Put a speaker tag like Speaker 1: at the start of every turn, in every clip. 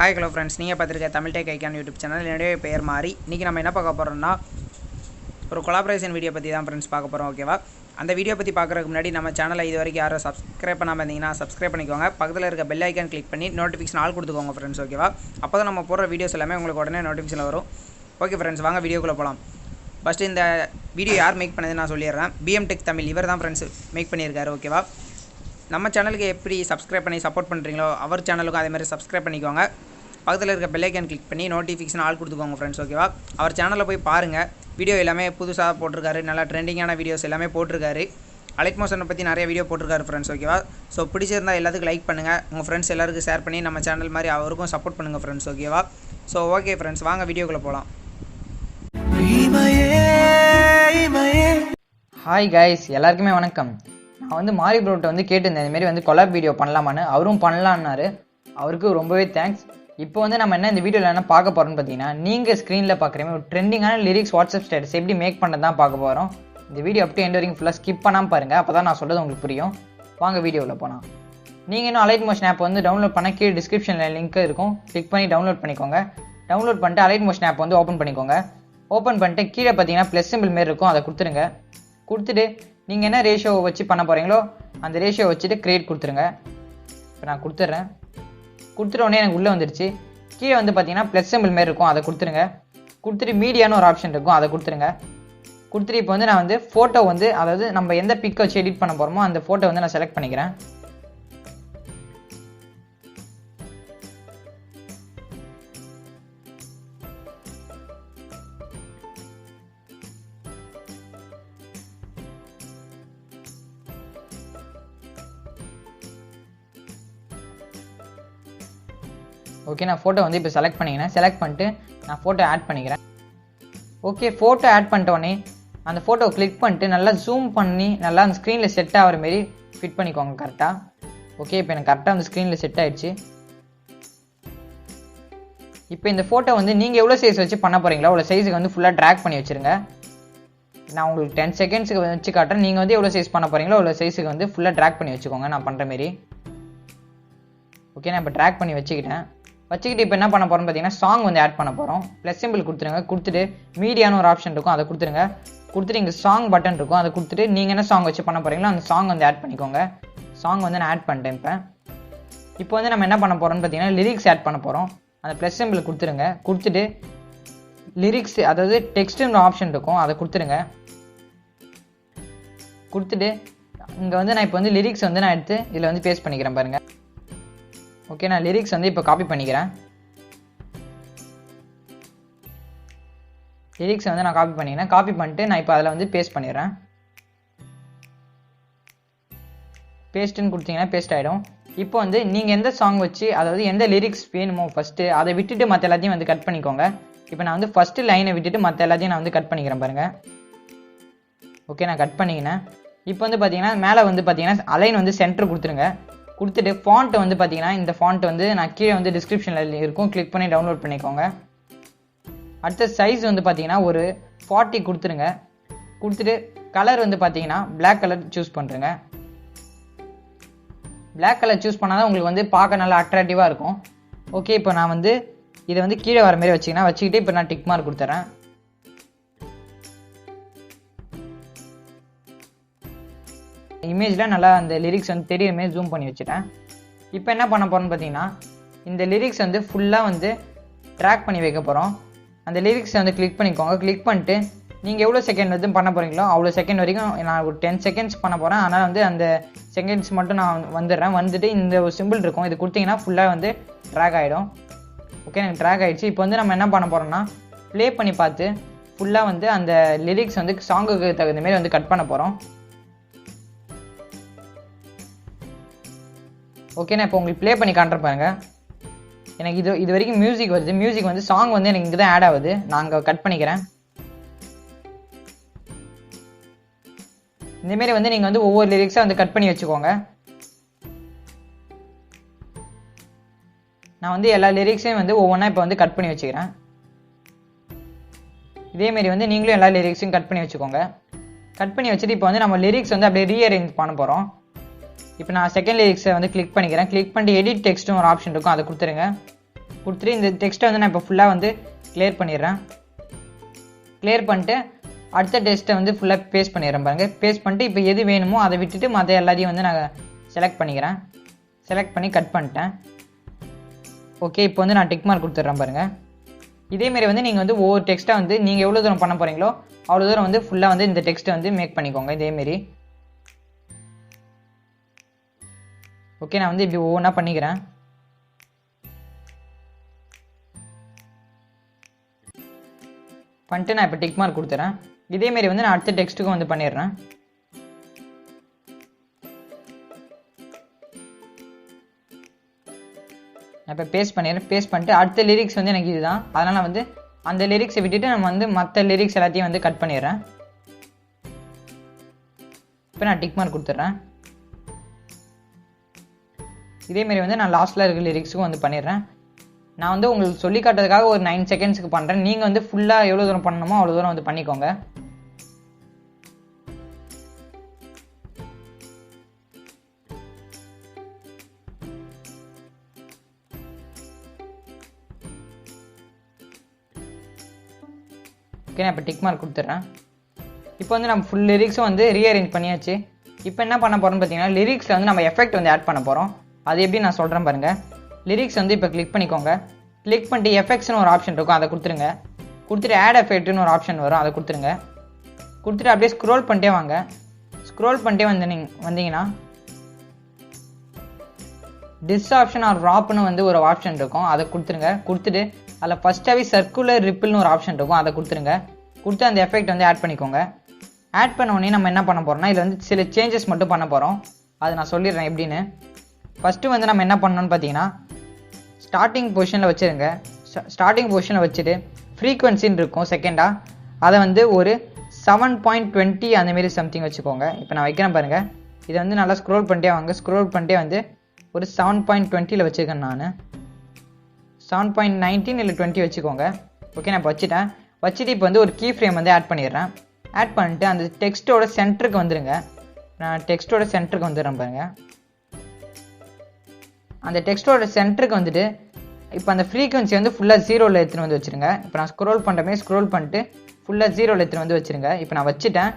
Speaker 1: Hi hello friends, நீங்கள் பார்த்துருக்க Tamil Tech YouTube channel. என்னுடைய பெயர் மாறி. இன்றைக்கி நம்ம என்ன பார்க்க போகிறோம்னா ஒரு கொலாபரேஷன் வீடியோ பற்றி தான் ஃப்ரெண்ட்ஸ் பார்க்க போகிறோம். ஓகேவா? அந்த வீடியோ பற்றி பார்க்குறதுக்கு முன்னாடி நம்ம சேனலை இது வரைக்கும் யாரும் சப்ஸ்கிரைப் பண்ணாமல் இருந்தீங்கன்னா சப்ஸ்கிரைப் பண்ணிக்கோங்க. பக்கத்தில் இருக்க பெல் ஐக்கான் கிளிக் பண்ணி நோட்டிஃபிகேஷன் ஆல் கொடுத்துக்கோங்க ஃப்ரெண்ட்ஸ். ஓகேவா? அப்போ தான் நம்ம போடுற வீடியோஸ் எல்லாமே உங்களுக்கு உடனே நோட்டிஃபிகேஷன் வரும். ஓகே ஃப்ரெண்ட்ஸ், வாங்க வீடியோக்குள்ளே போகலாம். ஃபஸ்ட்டு இந்த வீடியோ யார் மேக் பண்ணதுன்னு நான் சொல்லிடுறேன். பிஎம்டெக் தமிழ் இவர் தான் ஃப்ரெண்ட்ஸ் மேக் பண்ணியிருக்காரு. ஓகேவா? நம்ம சேனலுக்கு எப்படி சப்ஸ்கிரைப் பண்ணி சப்போர்ட் பண்ணுறீங்களோ அவர் சேனலுக்கும் அதேமாதிரி சப்ஸ்கிரைப் பண்ணிக்கோங்க. பக்கத்தில் இருக்க பெல் ஐக்கான் கிளிக் பண்ணி நோட்டிஃபிகேஷன் ஆல் கொடுத்துக்கோங்க ஃப்ரெண்ட்ஸ். ஓகேவா? அவர் சேனலில் போய் பாருங்கள். வீடியோ எல்லாமே புதுசாக போட்டிருக்காரு. நல்லா ட்ரெண்டிங்கான வீடியோஸ் எல்லாமே போட்டிருக்காரு. அலைட் மோஷனை பற்றி நிறைய வீடியோ போட்டிருக்காரு ஃப்ரெண்ட்ஸ். ஓகேவா? ஸோ பிடிச்சிருந்தால் எல்லாத்துக்கும் லைக் பண்ணுங்கள். உங்கள் ஃப்ரெண்ட்ஸ் எல்லாருக்கும் ஷேர் பண்ணி நம்ம சேனல் மாதிரி அவருக்கும் சப்போர்ட் பண்ணுங்கள் ஃப்ரெண்ட்ஸ். ஓகேவா? ஸோ ஓகே ஃப்ரெண்ட்ஸ், வாங்க வீடியோக்குள்ளே போகலாம்.
Speaker 2: ஹாய் கைஸ், எல்லாருக்குமே வணக்கம். நான் வந்து மாரி ப்ரோட்ட வந்து கேட்டிருந்தேன் இதுமாரி வந்து கொலாப் வீடியோ பண்ணலாமான்னு. அவரும் பண்ணலான்னாரு. அவருக்கு ரொம்பவே தேங்க்ஸ். இப்போ வந்து நம்ம என்ன இந்த வீடியோவில் என்ன பார்க்க போகிறோம்னு பார்த்தீங்கன்னா, நீங்கள் ஸ்க்ரீனில் பார்க்குற மாதிரி ஒரு ட்ரெண்டிங்கான லிரிக்ஸ் வாட்ஸ்அப் ஸ்டேட்டஸ் எப்படி மேக் பண்ணது தான் பார்க்க போகிறோம். இந்த வீடியோ அப்படியே எண்ட் வரைக்கும் ஃபுல்லாக ஸ்கிப் பண்ணாமல் பாருங்கள். அப்போ தான் நான் சொல்கிறது உங்களுக்கு புரியும். வாங்க வீடியோவில் போகலாம். நீங்கள் இன்னும் அலைட் மோஷன் ஆப் வந்து டவுன்லோட் பண்ண கீழே டிஸ்கிரிப்ஷனில் லிங்க் இருக்கும். கிளிக் பண்ணி டவுன்லோட் பண்ணிக்கோங்க. டவுன்லோட் பண்ணிட்டு அலைட் மோஷன் ஆப் வந்து ஓப்பன் பண்ணிக்கோங்க. ஓப்பன் பண்ணிட்டு கீழே பார்த்தீங்கன்னா ப்ளஸ் சிம்பிள் மாரி இருக்கும், அதை கொடுத்துருங்க. கொடுத்துட்டு நீங்கள் என்ன ரேஷியோ வச்சு பண்ண போகிறீங்களோ அந்த ரேஷியோ வச்சுட்டு கிரியேட் கொடுத்துருங்க. இப்போ நான் கொடுத்துட்றேன். கொடுத்துட்ட உடனே எனக்கு உள்ளே வந்துடுச்சு. கீழே வந்து பார்த்தீங்கன்னா ப்ளஸ் சிம்பிள் மாரி இருக்கும், அதை கொடுத்துருங்க. கொடுத்துட்டு மீடியான்னு ஒரு ஆப்ஷன் இருக்கும், அதை கொடுத்துருங்க. கொடுத்துட்டு இப்போ வந்து நான் வந்து ஃபோட்டோ வந்து அதாவது நம்ம எந்த பிக்கை வச்சு எடிட் பண்ண போகிறோமோ அந்த ஃபோட்டோ வந்து நான் செலக்ட் பண்ணிக்கிறேன். ஓகே, நான் ஃபோட்டோ வந்து இப்போ செலக்ட் பண்ணிக்கிறேன். செலக்ட் பண்ணிட்டு நான் ஃபோட்டோ ஆட் பண்ணிக்கிறேன். ஓகே, ஃபோட்டோ ஆட் பண்ணிட்டோடனே அந்த ஃபோட்டோ கிளிக் பண்ணிட்டு நல்லா ஜூம் பண்ணி நல்லா அந்த ஸ்க்ரீனில் செட் ஆகிற மாரி ஃபிட் பண்ணிக்கோங்க கரெக்டாக. ஓகே, இப்போ எனக்கு கரெக்டாக அந்த ஸ்க்ரீனில் செட் ஆகிடுச்சு. இப்போ இந்த ஃபோட்டோ வந்து நீங்கள் எவ்வளோ சைஸ் வச்சு பண்ண போகிறீங்களோ அவ்வளோ சைஸுக்கு வந்து ஃபுல்லாக ட்ராக் பண்ணி வச்சுருங்க. நான் உங்களுக்கு 10 செகண்ட்ஸுக்கு வச்சு காட்டுறேன். நீங்கள் வந்து எவ்வளோ சைஸ் பண்ண போகிறீங்களோ அவ்வளோ சைஸுக்கு வந்து ஃபுல்லாக ட்ராக் பண்ணி வச்சுக்கோங்க நான் பண்ணுற மாரி. ஓகே, நான் இப்போ ட்ராக் பண்ணி வச்சுக்கிட்டேன். வச்சுக்கிட்டு இப்போ என்ன பண்ண போகிறோம்னு பார்த்தீங்கன்னா சாங் வந்து ஆட் பண்ண போகிறோம். ப்ளஸ் சிம்பிள் கொடுத்துருங்க. கொடுத்துட்டு மீடியான்னு ஒரு ஆப்ஷன் இருக்கும், அதை கொடுத்துருங்க. கொடுத்துட்டு இங்கே சாங் பட்டன் இருக்கும், அதை கொடுத்துட்டு நீங்கள் என்ன சாங் வச்சு பண்ண போகிறீங்களோ அந்த சாங் வந்து ஆட் பண்ணிக்கோங்க. சாங் வந்து நான் ஆட் பண்ணிட்டேன். இப்போ வந்து நம்ம என்ன பண்ண போகிறோம்னு பார்த்தீங்கன்னா லிரிக்ஸ் ஆட் பண்ண போகிறோம். அந்த ப்ளஸ் சிம்பிள் கொடுத்துருங்க. கொடுத்துட்டு லிரிக்ஸ் அதாவது டெக்ஸ்ட்டுன்னு ஆப்ஷன் இருக்கும், அதை கொடுத்துருங்க. கொடுத்துட்டு இங்கே வந்து நான் இப்போ வந்து லிரிக்ஸ் வந்து நான் எடுத்து இதில் வந்து பேஸ்ட் பண்ணிக்கிறேன் பாருங்கள். ஓகே, நான் லிரிக்ஸ் வந்து இப்போ காப்பி பண்ணிக்கிறேன். லிரிக்ஸ் வந்து நான் காப்பி பண்ணிக்கிறேன். காப்பி பண்ணிட்டு நான் இப்போ அதில் வந்து பேஸ்ட் பண்ணிடுறேன். பேஸ்ட்டுன்னு கொடுத்தீங்கன்னா பேஸ்ட் ஆகிடும். இப்போ வந்து நீங்கள் எந்த சாங் வச்சு அதாவது எந்த லிரிக்ஸ் வேணுமோ ஃபஸ்ட்டு அதை விட்டுட்டு மற்ற எல்லாத்தையும் வந்து கட் பண்ணிக்கோங்க. இப்போ நான் வந்து ஃபஸ்ட்டு லைனை விட்டுட்டு மற்ற எல்லாத்தையும் நான் வந்து கட் பண்ணிக்கிறேன் பாருங்கள். ஓகே, நான் கட் பண்ணிக்கினேன். இப்போ வந்து பார்த்தீங்கன்னா மேலே வந்து பார்த்தீங்கன்னா அலைன் வந்து சென்டர் கொடுத்துருங்க. கொடுத்துட்டு ஃபாண்ட் வந்து பார்த்தீங்கன்னா இந்த ஃபாண்ட் வந்து நான் கீழே வந்து டிஸ்கிரிப்ஷனில் இருக்கும், கிளிக் பண்ணி டவுன்லோட் பண்ணிக்கோங்க. அடுத்த சைஸ் வந்து பார்த்தீங்கன்னா ஒரு 40 கொடுத்துருங்க. கொடுத்துட்டு கலர் வந்து பார்த்தீங்கன்னா பிளாக் கலர் சூஸ் பண்ணுறேங்க. பிளாக் கலர் சூஸ் பண்ணால் தான் உங்களுக்கு வந்து பார்க்க நல்லா அட்ராக்டிவாக இருக்கும். ஓகே, இப்போ நான் வந்து இதை வந்து கீழே வர மாதிரி வச்சுக்கிட்டு இப்போ நான் டிக் மார்க் கொடுத்துட்றேன். இமேஜில் நல்லா அந்த லிரிக்ஸ் வந்து தெரியுமே ஜூம் பண்ணி வச்சுட்டேன். இப்போ என்ன பண்ண போகிறோம்னு பார்த்தீங்கன்னா இந்த லிரிக்ஸ் வந்து ஃபுல்லாக வந்து ட்ராக் பண்ணி வைக்க போகிறோம். அந்த லிரிக்ஸை வந்து கிளிக் பண்ணிக்கோங்க. கிளிக் பண்ணிட்டு நீங்கள் எவ்வளோ செகண்ட் வந்து பண்ண போகிறீங்களோ அவ்வளோ செகண்ட் வரைக்கும் நான் ஒரு 10 செகண்ட்ஸ் பண்ண போகிறேன். ஆனால் வந்து அந்த செகண்ட்ஸ் மட்டும் நான் வந்துடுறேன். வந்துட்டு இந்த ஒரு சிம்பிள் இருக்கும், இது கொடுத்தீங்கன்னா ஃபுல்லாக வந்து ட்ராக் ஆகிடும். ஓகே, எனக்கு ட்ராக் ஆகிடுச்சு. இப்போ வந்து நம்ம என்ன பண்ண போகிறோம்னா ப்ளே பண்ணி பார்த்து ஃபுல்லாக வந்து அந்த லிரிக்ஸ் வந்து சாங்குக்கு தகுந்த மாரி வந்து கட் பண்ண போகிறோம். ஓகே, நான் இப்போ உங்களுக்கு ப்ளே பண்ணி காட்டுறேன் பாருங்க. எனக்கு இது வரைக்கும் மியூசிக் வருது. மியூசிக் வந்து சாங் வந்து எனக்கு இங்கே தான் ஆட் ஆகுது. நான் அங்கே கட் பண்ணிக்கிறேன். இந்தமாரி வந்து நீங்கள் வந்து ஒவ்வொரு லிரிக்ஸாக வந்து கட் பண்ணி வச்சுக்கோங்க. நான் வந்து எல்லா லிரிக்ஸையும் வந்து ஒவ்வொன்றா இப்போ வந்து கட் பண்ணி வச்சுக்கிறேன். இதேமாரி வந்து நீங்களும் எல்லா லிரிக்ஸையும் கட் பண்ணி வச்சுக்கோங்க. கட் பண்ணி வச்சுட்டு இப்போ வந்து நம்ம லிரிக்ஸ் வந்து அப்படியே ரீஅரேஞ்ச் பண்ண போகிறோம். இப்போ நான் செகண்ட் லிரிக்ஸை வந்து கிளிக் பண்ணிக்கிறேன். கிளிக் பண்ணிட்டு எடிட் டெக்ஸ்ட்னு ஒரு ஆப்ஷன் இருக்கும், அதை கொடுத்துருங்க. கொடுத்துட்டு இந்த டெக்ஸ்ட்டை வந்து நான் இப்போ ஃபுல்லாக வந்து கிளியர் பண்ணிடுறேன். கிளியர் பண்ணிட்டு அடுத்த டெக்ஸ்ட்டை வந்து ஃபுல்லாக பேஸ்ட் பண்ணிடுறேன் பாருங்கள். பேஸ்ட் பண்ணிட்டு இப்போ எது வேணுமோ அதை விட்டுட்டு மற்ற எல்லாத்தையும் வந்து நான் செலக்ட் பண்ணிக்கிறேன். செலக்ட் பண்ணி கட் பண்ணிட்டேன். ஓகே, இப்போ வந்து நான் டிக் மார்க் கொடுத்துட்றேன் பாருங்கள். இதேமாரி வந்து நீங்கள் வந்து ஒவ்வொரு டெக்ஸ்ட்டாக வந்து நீங்கள் எவ்வளோ தூரம் பண்ண போகிறீங்களோ அவ்வளோ தூரம் வந்து ஃபுல்லாக வந்து இந்த டெக்ஸ்ட்டை வந்து மேக் பண்ணிக்கோங்க இதேமாரி. ஓகே, நான் வந்து இப்படி ஒவ்வொன்றா பண்ணிக்கிறேன். பண்ணிட்டு நான் இப்போ டிக் மார்க் கொடுத்துறேன். இதேமாரி வந்து நான் அடுத்த டெக்ஸ்ட்டுக்கும் வந்து பண்ணிடுறேன். நான் இப்போ பேஸ்ட் பண்ணிடுறேன். பேஸ்ட் பண்ணிட்டு அடுத்த லிரிக்ஸ் வந்து எனக்கு இதுதான். அதனால் வந்து அந்த லிரிக்ஸை விட்டுட்டு நம்ம வந்து மற்ற லிரிக்ஸ் எல்லாத்தையும் வந்து கட் பண்ணிடுறேன். இப்போ நான் டிக் மார்க் கொடுத்துட்றேன். இதேமாரி வந்து நான் லாஸ்ட்டில் இருக்க லிரிக்ஸுக்கும் வந்து பண்ணிடுறேன். நான் வந்து உங்களுக்கு சொல்லி காட்டுறதுக்காக ஒரு 9 செகண்ட்ஸுக்கு பண்ணுறேன். நீங்கள் வந்து ஃபுல்லாக எவ்வளோ தூரம் பண்ணணுமோ அவ்வளோ தூரம் வந்து பண்ணிக்கோங்க. ஓகே, நான் இப்போ டிக் மார்க் கொடுத்துட்றேன். இப்போ வந்து நம்ம ஃபுல் லிரிக்ஸும் வந்து ரீஅரேஞ்ச் பண்ணியாச்சு. இப்போ என்ன பண்ண போகிறோம்னு பார்த்தீங்கன்னா லிரிக்ஸில் வந்து நம்ம எஃபெக்ட் வந்து ஆட் பண்ண போகிறோம். அது எப்படி நான் சொல்கிறேன் பாருங்கள். லிரிக்ஸ் வந்து இப்போ கிளிக் பண்ணிக்கோங்க. கிளிக் பண்ணிட்டு எஃபெக்ட்ஸ்னு ஒரு ஆப்ஷன் இருக்கும், அதை கொடுத்துருங்க. கொடுத்துட்டு ஆட் எஃபெக்ட்னு ஒரு ஆப்ஷன் வரும், அதை கொடுத்துருங்க. கொடுத்துட்டு அப்படியே ஸ்க்ரோல் பண்ணிட்டே வாங்க. ஸ்க்ரோல் பண்ணிட்டே வந்தீங்கன்னா டிஸ் ஆப்ஷன் ஆர் ராப்னு வந்து ஒரு ஆப்ஷன் இருக்கும், அதை கொடுத்துருங்க. கொடுத்துட்டு அதில் ஃபஸ்ட்டாகவே சர்க்குலர் ரிப்பிள்னு ஒரு ஆப்ஷன் இருக்கும், அதை கொடுத்துருங்க. கொடுத்து அந்த எஃபெக்ட் வந்து ஆட் பண்ணிக்கோங்க. ஆட் பண்ண உடனே நம்ம என்ன பண்ண போகிறோம்னா இதில் வந்து சில சேஞ்சஸ் மட்டும் பண்ண போகிறோம். அது நான் சொல்லிடுறேன் எப்படின்னு. ஃபஸ்ட்டு வந்து நம்ம என்ன பண்ணணும்னு பார்த்தீங்கன்னா ஸ்டார்டிங் பொசிஷனில் வச்சுருங்க. ஸ்டார்டிங் பொசிஷனில் வச்சுட்டு ஃப்ரீக்வன்சின்னு இருக்கும் செகண்டாக, அதை வந்து ஒரு 7.20 அந்தமாரி சம்திங் வச்சுக்கோங்க. இப்போ நான் வைக்கிறேன் பாருங்கள். இதை வந்து நல்லா ஸ்க்ரோல் பண்ணிட்டே வாங்க. ஸ்க்ரோல் பண்ணிட்டே வந்து ஒரு 7.20 வச்சுருக்கேன் நான். 7.19 இல்லை 20 வச்சுக்கோங்க. ஓகே, நான் இப்போ வச்சுட்டு இப்போ வந்து ஒரு கீ ஃப்ரேம் வந்து ஆட் பண்ணிடுறேன். ஆட் பண்ணிட்டு அந்த டெக்ஸ்ட்டோட சென்டருக்கு வந்துடுங்க. நான் டெக்ஸ்ட்டோட சென்டருக்கு வந்துடுறேன் பாருங்கள். அந்த டெக்ஸ்ட்டோட சென்டருக்கு வந்துட்டு இப்போ அந்த ஃப்ரீக்வன்சி வந்து ஃபுல்லாக 0ல் எடுத்துன்னு வந்து வச்சுருங்க. இப்போ நான் ஸ்க்ரோல் பண்ணுறமே ஸ்க்ரோல் பண்ணிட்டு ஃபுல்லாக 0ல் எடுத்துன்னு வந்து வச்சுருங்க. இப்போ நான் வச்சுட்டேன்.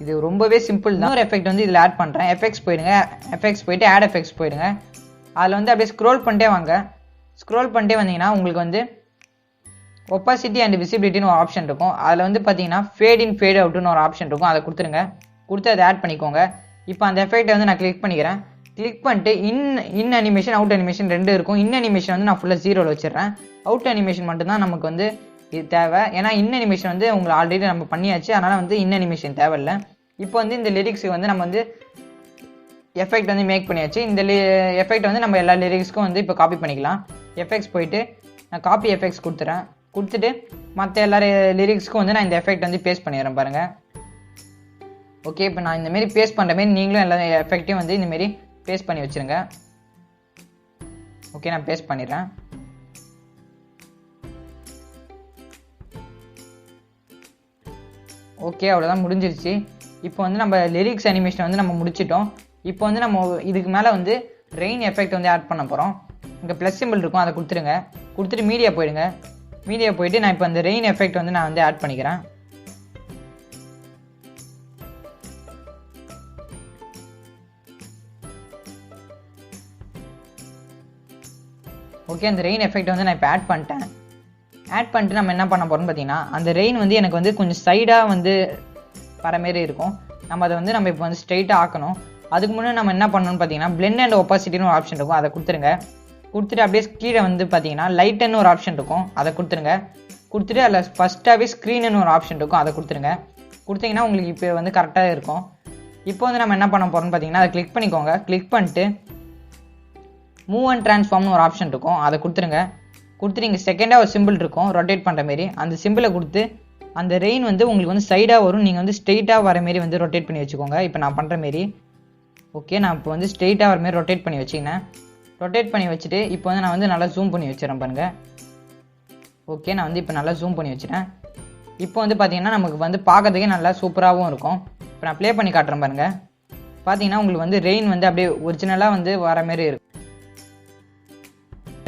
Speaker 2: இது ரொம்பவே சிம்பிள் தான். ஒரு எஃபெக்ட் வந்து இதில் ஆட் பண்ணுறேன். எஃபெக்ட்ஸ் போயிடுங்க. எஃபெக்ட்ஸ் போயிட்டு ஆட் எஃபெக்ட்ஸ் போயிடுங்க. அதில் வந்து அப்படியே ஸ்க்ரோல் பண்ணிட்டே வாங்க. ஸ்க்ரோல் பண்ணிட்டே வந்தீங்கன்னா உங்களுக்கு வந்து ஒப்பாசிட்டி அண்ட் விசிபிலிட்டின்னு ஒரு ஆப்ஷன் இருக்கும். அதில் வந்து பார்த்தீங்கன்னா ஃபேட் இன் ஃபேட் அவுட்னு ஒரு ஆப்ஷன் இருக்கும், அதை கொடுத்துருங்க. கொடுத்து அதை ஆட் பண்ணிக்கோங்க. இப்போ அந்த எஃபெக்ட்டை வந்து நான் கிளிக் பண்ணிக்கிறேன். கிளிக் பண்ணிட்டு இன் அனிமேஷன் அவுட் அனிமேஷன் 2 இருக்கும். இன் அனிமேஷன் வந்து நான் ஃபுல்லாக 0ல் வச்சிடுறேன். அவுட் அனிமேஷன் மட்டும்தான் நமக்கு வந்து இது தேவை. ஏன்னா இன் அனிமேஷன் வந்து உங்களுக்கு ஆல்ரெடி நம்ம பண்ணியாச்சு, அதனால் வந்து இன் அனிமேஷன் தேவையில்லை. இப்போ வந்து இந்த லிரிக்ஸுக்கு வந்து நம்ம வந்து எஃபெக்ட் வந்து மேக் பண்ணியாச்சு. இந்த எஃபெக்ட் வந்து நம்ம எல்லா லிரிக்ஸ்க்கும் வந்து இப்போ காப்பி பண்ணிக்கலாம். எஃபெக்ட்ஸ் போயிட்டு நான் காப்பி எஃபெக்ட்ஸ் கொடுத்துறேன். கொடுத்துட்டு மற்ற எல்லா லிரிக்ஸ்க்கும் வந்து நான் இந்த எஃபெக்ட் வந்து பேஸ்ட் பண்ணிடுறேன் பாருங்கள். ஓகே, இப்போ நான் இந்தமாரி பேஸ்ட் பண்ணுற மாரி நீங்களும் எல்லா எஃபெக்ட்டையும் வந்து இந்தமாரி பேஸ்ட் பண்ணி வச்சுருங்க. ஓகே, நான் பேஸ்ட் பண்ணிடுறேன். ஓகே, அவ்வளோதான், முடிஞ்சிருச்சு. இப்போ வந்து நம்ம லிரிக்ஸ் அனிமேஷன் வந்து நம்ம முடிச்சிட்டோம். இப்போ வந்து நம்ம இதுக்கு மேலே வந்து ரெயின் எஃபெக்ட் வந்து ஆட் பண்ண போகிறோம். இங்கே ப்ளஸ் சிம்பிள் இருக்கும், அதை கொடுத்துருங்க. கொடுத்துட்டு மீடியா போயிடுங்க. மீடியா போயிட்டு நான் இப்போ அந்த ரெயின் எஃபெக்ட் வந்து நான் வந்து ஆட் பண்ணிக்கிறேன். ஓகே, அந்த ரெயின் எஃபெக்ட் வந்து நான் இப்போ ஆட் பண்ணிட்டேன். ஆட் பண்ணிட்டு நம்ம என்ன பண்ண போகிறோம்னு பார்த்தீங்கன்னா அந்த ரெயின் வந்து எனக்கு வந்து கொஞ்சம் சைடாக வந்து வர மாரி இருக்கும். நம்ம அதை வந்து நம்ம இப்போ வந்து ஸ்ட்ரெயிட்டாக ஆக்கணும். அதுக்கு முன்னாடி நம்ம என்ன பண்ணணும்னு பார்த்தீங்கன்னா பிளெண்ட் அண்ட் ஒப்பாசிட்டின்னு ஒரு ஆப்ஷன் இருக்கும், அதை கொடுத்துருங்க. கொடுத்துட்டு அப்படியே கீழே வந்து பார்த்தீங்கன்னா லைட்டுன்னு ஒரு ஆப்ஷன் இருக்கும், அதை கொடுத்துருங்க. கொடுத்துட்டு அதில் ஃபஸ்ட்டாகவே ஸ்க்ரீனுன்னு ஒரு ஆப்ஷன் இருக்கும், அதை கொடுத்துருங்க. கொடுத்தீங்கன்னா உங்களுக்கு இப்போ வந்து கரெக்டாக இருக்கும். இப்போ வந்து நம்ம என்ன பண்ண போகிறோம்னு பார்த்தீங்கன்னா அதை கிளிக் பண்ணிக்கோங்க. கிளிக் பண்ணிட்டு மூவ் அண்ட் ட்ரான்ஸ்ஃபார்ம்னு ஒரு ஆப்ஷன் இருக்கும், அதை கொடுத்துருங்க. கொடுத்துட்டு இங்கே செகண்டாக ஒரு சிம்பிள் இருக்கும் ரொட்டேட் பண்ணுற மாரி, அந்த சிம்பிளை கொடுத்து அந்த ரெயின் வந்து உங்களுக்கு வந்து சைடாக வரும். நீங்கள் வந்து ஸ்ட்ரெயிட்டாக வர மாரி வந்து ரொட்டேட் பண்ணி வச்சுக்கோங்க. இப்போ நான் பண்ணுற மாரி. ஓகே, நான் இப்போ வந்து ஸ்ட்ரெயிட்டாக வர மாரி ரொட்டேட் பண்ணி வச்சிங்கன்னா ரொட்டேட் பண்ணி வச்சுட்டு இப்போ வந்து நான் வந்து நல்லா ஜூம் பண்ணி வச்சுறேன் பாருங்கள். ஓகே, நான் வந்து இப்போ நல்லா ஜூம் பண்ணி வச்சுட்டேன். இப்போ வந்து பார்த்தீங்கன்னா நமக்கு வந்து பார்க்கறதுக்கே நல்லா சூப்பராகவும் இருக்கும். இப்போ நான் ப்ளே பண்ணி காட்டுறேன் பாருங்கள். பார்த்தீங்கன்னா உங்களுக்கு வந்து ரெயின் வந்து அப்படியே ஒரிஜினலாக வந்து வர மாரி இருக்கும்.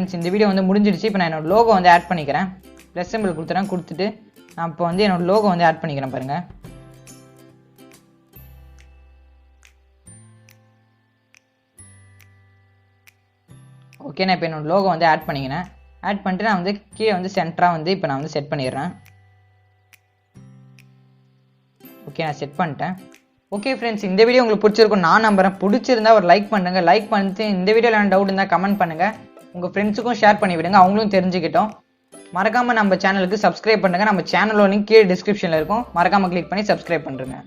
Speaker 2: ஃப்ரெண்ட்ஸ் இந்த வீடியோ வந்து முடிஞ்சிடுச்சு. இப்போ நான் என்னோட லோகோ வந்து ஆட் பண்ணிக்கிறேன். ப்ளஸ் சிம்பிள் கொடுத்துறேன். கொடுத்துட்டு நான் இப்போ வந்து என்னோட லோகோ வந்து ஆட் பண்ணிக்கிறேன் பாருங்கள். ஓகே, நான் இப்போ என்னோட லோகோ வந்து ஆட் பண்ணிக்கிறேன். ஆட் பண்ணிட்டு நான் வந்து கீழே வந்து சென்டராக வந்து இப்போ நான் வந்து செட் பண்ணிடுறேன். ஓகே, நான் செட் பண்ணிட்டேன். ஓகே ஃப்ரெண்ட்ஸ், இந்த வீடியோ உங்களுக்கு பிடிச்சிருக்கும் நான் நம்புறேன். பிடிச்சிருந்தா ஒரு லைக் பண்ணுங்கள். லைக் பண்ணிட்டு இந்த வீடியோவில் என்ன டவுட் இருந்தால் கமெண்ட் பண்ணுங்கள். உங்கள் ஃப்ரெண்ட்ஸுக்கும் ஷேர் பண்ணி விடுங்க, அவங்களும் தெரிஞ்சுக்கிட்டோம். மறக்காமல் நம்ம சேனலுக்கு சப்ஸ்கிரைப் பண்ணுங்கள். நம்ம சேனலோட லிங்க் கீழே டிஸ்கிரிப்ஷனில் இருக்கும். மறக்காமல் கிளிக் பண்ணி சப்ஸ்கிரைப் பண்ணுறேங்க.